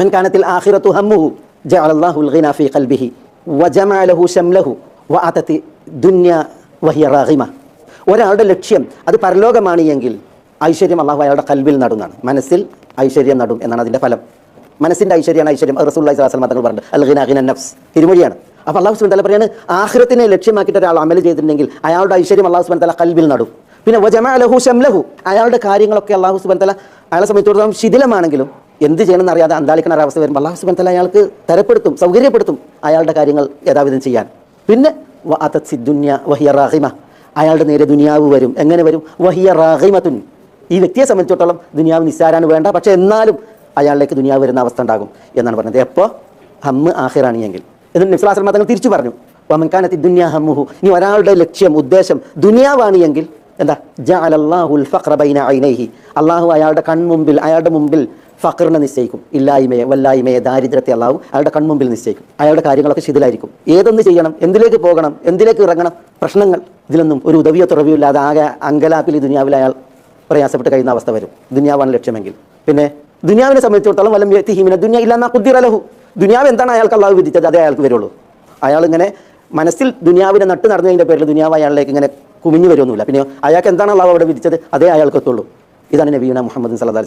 മൻ കാനത്തിൽ ആഖിറത്തു ഹമ്മുഹു ജഅലല്ലാഹുൽ ഗിനാ ഫീ ഖൽബിഹി വജമഅ ലഹു ശംലഹു വഅതതി ദുനിയ വഹിയ റാഗിമ. ഒരാളുടെ ലക്ഷ്യം അത് പരലോകമാണ് എങ്കിൽ ഐശ്വര്യം അള്ളാഹു അയാളുടെ കൽബിൽ നടുന്നതാണ്. മനസ്സിൽ ഐശ്വര്യം നടും എന്നാണ് അതിൻ്റെ ഫലം. മനസ്സിൻ്റെ ഐശ്വര്യമാണ് ഐശ്വര്യം. റസൂലുള്ളാഹി സ്വല്ലല്ലാഹു അലൈഹി വസല്ലം തങ്ങൾ പറഞ്ഞിട്ടുണ്ട്, അൽ ഗിനാ ഗിനാ നഫ്സ്, തിരുമൊഴിയാണ്. അപ്പോൾ അള്ളാഹു സുബ്ഹാനഹു വ തആല പറയാണ്, ആഖിറത്തിനെ ലക്ഷ്യമാക്കിയിട്ട് ഒരാൾ അമൽ ചെയ്തിട്ടുണ്ടെങ്കിൽ അയാളുടെ ഐശ്വര്യം അള്ളാഹു സുബ്ഹാനഹു വ തആല കൽബിൽ നടും. പിന്നെ വജമഅ ലഹു ശംലഹു, അയാളുടെ കാര്യങ്ങളൊക്കെ അള്ളാഹു സുബ്ഹാനഹു വ തആല അയാളെ സംബന്ധിച്ചിടത്തോളം ശിഥിലമാണെങ്കിലും എന്ത് ചെയ്യണമെന്ന് അറിയാതെ അന്താളിക്കുന്ന ഒരവസ്ഥ വരുമ്പോൾ അള്ളാഹു സുബ്ഹാനഹു വ തആല അയാൾക്ക് തരപ്പെടുത്തും, സൗകര്യപ്പെടുത്തും അയാളുടെ കാര്യങ്ങൾ യഥാവിധം ചെയ്യാൻ. പിന്നെ വഅതത് ദുനിയ വഹിയ റാഗിമ, അയാളുടെ നേരെ ദുനിയാവ് വരും. എങ്ങനെ വരും? വഹിയ റാഗിമത്തുൻ, ഈ വ്യക്തിയെ സംബന്ധിച്ചിടത്തോളം ദുനിയാവ് നിസ്സാരാണ്, വേണ്ട, പക്ഷേ എന്നാലും അയാളിലേക്ക് ദുനിയാവ് വരുന്ന അവസ്ഥ ഉണ്ടാകും എന്നാണ് പറഞ്ഞത്. എപ്പോൾ? ഹമ്മ് ആഖിറാണ് എങ്കിൽ. എന്നിട്ട് നബി സ്വല്ലല്ലാഹു അലൈഹി വസല്ലം തങ്ങൾ തിരിച്ചു പറഞ്ഞു, വമൻ കാനത്തി ദുനിയ ഹമ്മുഹു, ഇനി ഒരാളുടെ ലക്ഷ്യം ഉദ്ദേശം ദുനിയാവാണ് എങ്കിൽ എന്താ? ജഅലല്ലാഹുൽ ഫഖ്റ ബൈന ഐനൈഹി, അള്ളാഹു അയാളുടെ കൺമുമ്പിൽ, അയാളുടെ മുമ്പിൽ ഫഖറിനെ നിശ്ചയിക്കും. ഇല്ലായ്മയെ, വല്ലായ്മയെ, ദാരിദ്ര്യത്തെ അള്ളാഹു അയാളുടെ കൺമുമ്പിൽ നിശ്ചയിക്കും. അയാളുടെ കാര്യങ്ങളൊക്കെ ശിഥിലായിരിക്കും. ഏതൊന്ന് ചെയ്യണം, എന്തിലേക്ക് പോകണം, എന്തിലേക്ക് ഇറങ്ങണം, പ്രശ്നങ്ങൾ, ഇതിലൊന്നും ഒരു ഉദവിയോ തുറവിയോ ഇല്ലാതെ ആകെ അങ്കലാപ്പിൽ ദുനിയാവിൽ അയാൾ പ്രയാസപ്പെട്ട് കഴിയുന്ന അവസ്ഥ വരും, ദുനിയാവാണ് ലക്ഷ്യമെങ്കിൽ. പിന്നെ ദുനിയാവിനെ സംബന്ധിച്ചിടത്തോളം വലം യഅതിഹി മിന ദുനിയ ഇല്ലാ മാ ഖുദ്ദിറ ലഹു, ദുനിയാവ് എന്താണ് അയാൾക്ക് അള്ളാഹു വിധിച്ചത് അതേ അയാൾക്ക് വരുള്ളൂ. അയാൾ ഇങ്ങനെ മനസ്സിൽ ദുനിയാവിനെ നട്ട് നടന്നതിൻ്റെ പേരിൽ ദുനിയാവ് അയാളിലേക്ക് ഇങ്ങനെ കുമിഞ്ഞു വരുമൊന്നുമില്ല. പിന്നെ അയാൾക്ക് എന്താണ് അള്ളാഹു അവിടെ വിധിച്ചത് അതേ അയാൾക്ക് എത്തുള്ളൂ. ഇതാണ് നബിയുനാ മുഹമ്മദ് സല്ലല്ലാഹു അലൈഹി വസല്ലം.